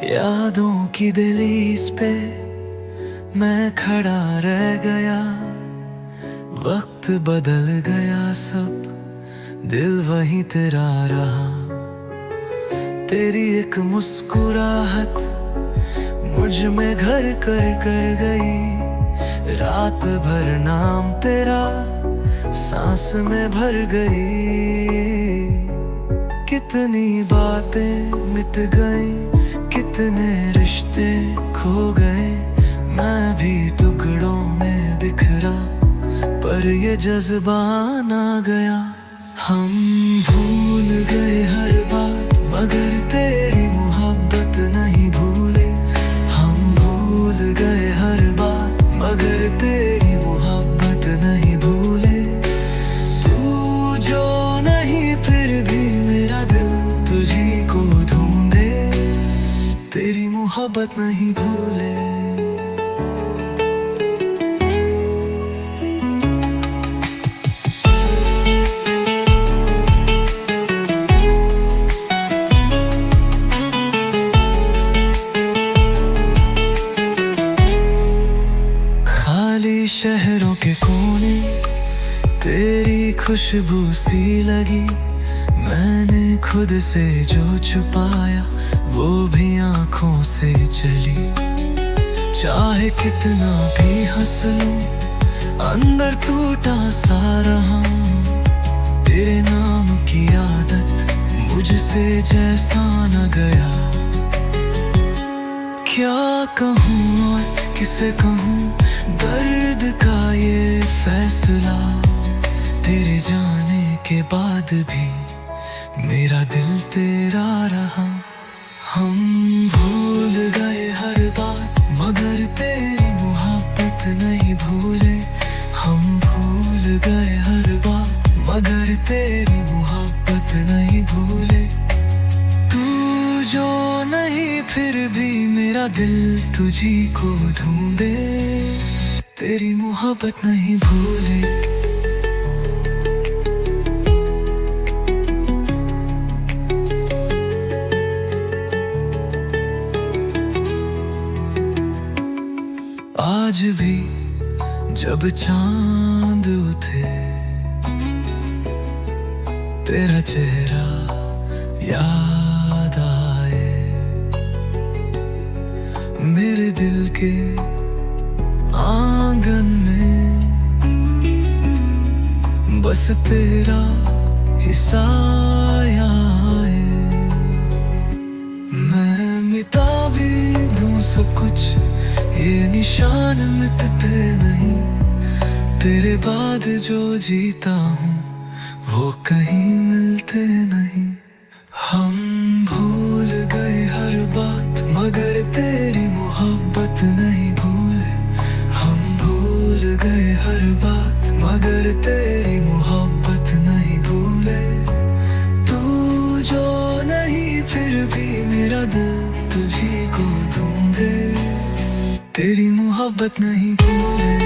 यादों की दहलीज पे मैं खड़ा रह गया। वक्त बदल गया सब, दिल वहीं तेरा रहा। तेरी एक मुस्कुराहट मुझ में घर कर गई। रात भर नाम तेरा सांस में भर गई। कितनी बातें मिट गई, कितने रिश्ते खो गए। मैं भी टुकड़ों में बिखरा, पर ये जज्बा ना गया। हम भूल गए हर बात, मगर तेरी मोहब्बत नहीं भूले। हम भूल गए हर बात, मगर तेरी मोहब्बत नहीं भूले। तू जो नहीं फिर भी मेरा दिल तुझी को ढूंढे। तेरी मोहब्बत नहीं भूले। खाली शहरों के कोने तेरी खुशबू सी लगी। मैंने खुद से जो छुपाया वो भी आंखों से चली। चाहे कितना भी हंस लूं, अंदर टूटा सा रहा। तेरे नाम की आदत मुझसे जैसा न गया। क्या कहूँ और किसे कहूँ दर्द का ये फैसला। तेरे जाने के बाद भी मेरा दिल तेरा रहा। हम भूल गए हर बात, मगर तेरी मोहब्बत नहीं भूले। हम भूल गए हर बात, मगर तेरी मोहब्बत नहीं भूले। तू जो नहीं फिर भी मेरा दिल तुझी को ढूंढे। तेरी मोहब्बत नहीं भूले। आज भी जब चांद उठे, तेरा चेहरा याद आए। मेरे दिल के आंगन में बस तेरा ही साया आए। मैं मिटा भी दूं सब कुछ, ये निशान मिटते नहीं। तेरे बाद जो जीता हूँ वो कहीं मिलते नहीं। हम भूल गए हर बात, मगर तेरी मोहब्बत नहीं भूले। हम भूल गए हर बात, मगर तेरी मोहब्बत नहीं भूले। तू जो नहीं फिर भी मेरा दिल तुझी को ढूंढे। तेरी मोहब्बत नहीं भूले।